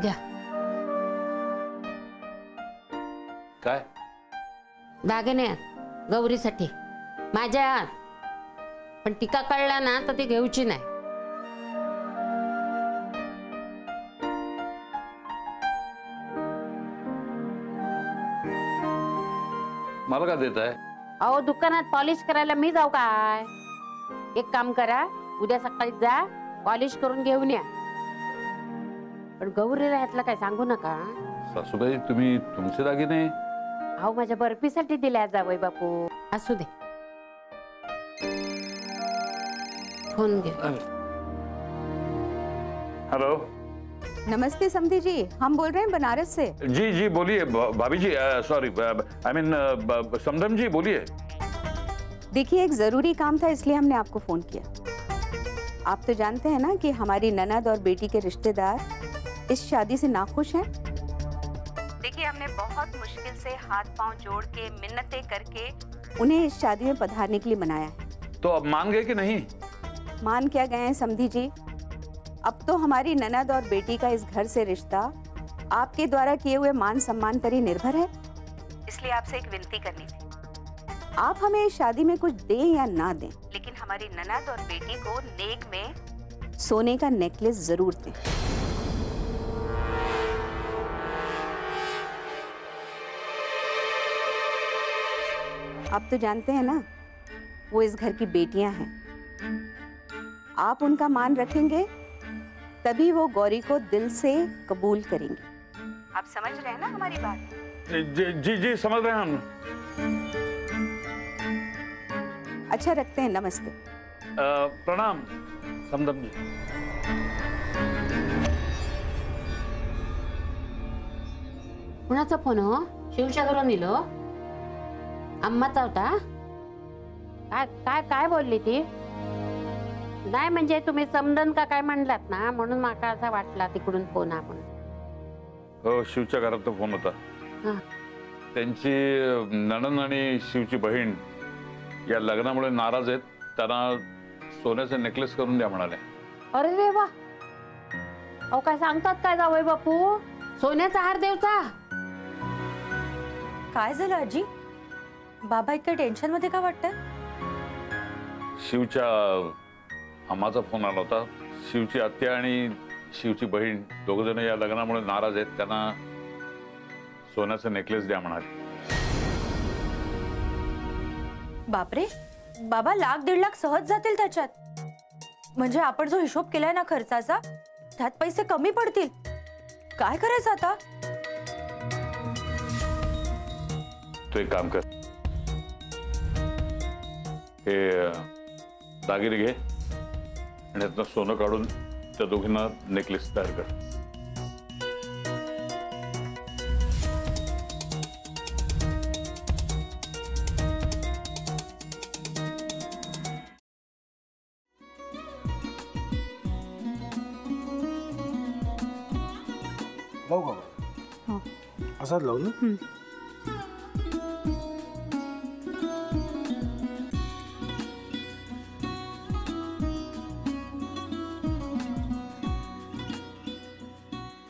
घ्या. काय दागिने गौरीसाठी माझ्या, पण टीका कळला ना तर ती घेऊची नाही. मला का देत आहे? अहो दुकानात पॉलिश करायला मी जाऊ काय? एक काम करा, उद्या सकाळी जा पॉलिश करून घेऊन या. पण गौरीला ह्यातलं काय सांगू नका. सासूबाई तुम्ही तुमचे दागिने? अहो माझ्या बर्फीसाठी दिल्या जावई बापू. असू दे, फोन घे. हेलो. नमस्ते समधी जी, हम बोल रहे हैं बनारस से. जी जी बोलिए भाभी जी. सॉरी आई मीन समदम जी बोलिए. देखिए एक जरूरी काम था इसलिए हमने आपको फोन किया. आप तो जानते हैं ना कि हमारी ननद और बेटी के रिश्तेदार इस शादी से नाखुश हैं. देखिए हमने बहुत मुश्किल से हाथ पांव जोड़ के मिन्नतें करके उन्हें इस शादी में पधारने के लिए मनाया है. तो अब मान गए कि नहीं? मान क्या गए हैं समधी जी, अब तो हमारी ननद और बेटी का इस घर से रिश्ता आपके द्वारा किए हुए मान सम्मान पर ही निर्भर है. इसलिए आपसे एक विनती करनी थी. आप हमें इस शादी में कुछ दें या ना दें, लेकिन हमारी ननद और बेटी को नेक में सोने का नेकलेस जरूर दें. आप तो जानते हैं ना वो इस घर की बेटियां हैं. आप उनका मान रखेंगे तभी वो गौरी को दिल से कबूल करेंगे. आप समझ रहे हैं ना हमारी बात? जी जी जी समझ रहे हैं हम. अच्छा रखते हैं, नमस्ते. प्रणाम समदम जी. कुणाचा फोन हो? शिवच्या घरून दिलो? अम्माचा होता? काय काय काय बोलली ती? नाही म्हणजे तुम्ही समदन का काय म्हणलात ना, म्हणून माका असा वाटला तिकडून फोन आपण. हो शिवच्या घरात तो फोन होता. त्यांची नणंद आणि शिवची बहीण या लग्नामुळे नाराज आहेत. त्यांना सोन्याचे नेकलेस करून द्या म्हणाले. अरे रे वा, अहो काय सांगतात काय जावई बापू? सोन्याचा हार देवचा? काय झालं आजी? बाबा इतक्या टेन्शन मध्ये का वाटतंय? शिवच्या अम्माचा फोन आला होता. शिवची आत्या आणि शिवची बहीण दोघ जण या लग्नामुळे नाराज आहेत. त्यांना सोन्याचा नेकलेस द्या म्हणाले. बापरे, बाबा 1,00,000-1,50,000 सहज जातील त्याच्यात. म्हणजे आपण जो हिशोब केलाय ना खर्चाचा, त्यात पैसे कमी पडतील. काय करायचं आता? तू एक काम कर, हे दागिने घे आणि यातनं सोनं काढून त्या दोघींना नेकलेस तयार कर. लावू का? असाच लावू ना.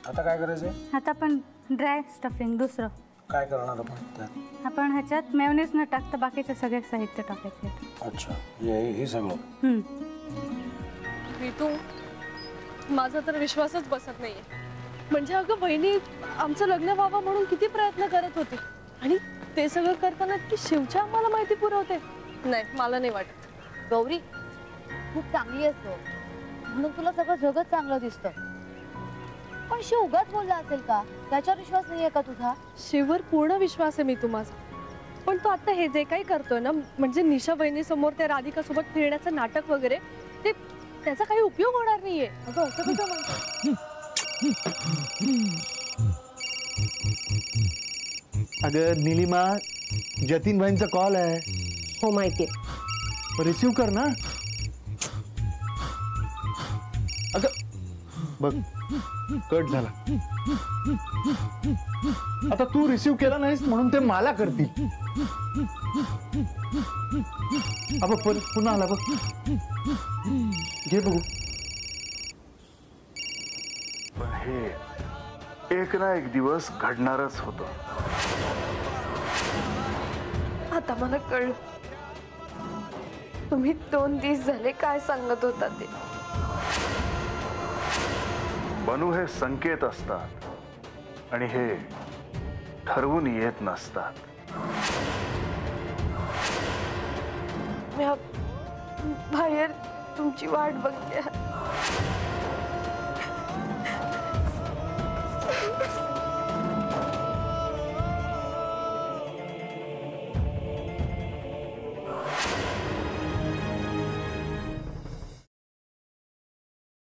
आता काय करायचंय? आता आपण ड्राय स्टफिंग दुसरं काय करणार आपण त्यात? आपण ह्याच्यात मेयोनीज न टाकता बाकीचे सगळे साहित्य टाकायचे. अच्छा, हे सगळं. ऋतू, माझा तर विश्वासच बसत नाहीये. म्हणजे अगं बहिणी आमचं लग्न व्हावं म्हणून किती प्रयत्न करत होती आणि ते सगळं करताना ती शिवच्या आम्हाला माहिती पुरवते. नाही, मला नाही वाटत. गौरी खूप चांगली असतो म्हणून तुला सगळं जगत चांगलं दिसतं, पण शिव उगाच बोलला असेल का? त्याच्यावर विश्वास नाहीये का तुझा? शिववर पूर्ण विश्वास आहे मी तुम्हाला, पण तो आता हे जे काही करतोय ना, म्हणजे निशा बहिणी समोर त्या राधिका सोबत फिरण्याचं नाटक वगैरे, ते त्याचा काही उपयोग होणार नाहीये. अगं असं कसं म्हणतो? अगं नीलिमा, जतीन भाईंचा कॉल आहे. हो माहितीये. रिसीव कर ना. अगं बघ कट झाला. आता तू रिसीव केला नाहीस म्हणून ते मला करतील. अब पुन्हा आला बघ. घे बघू. हे एक ना एक दिवस घडणारच होतं. आता मला कळलं तुम्ही 2 दिवस झाले काय सांगत होता ते. बनू हे संकेत असतात आणि हे ठरवून येत नसतात. मी बाहेर तुमची वाट बघते.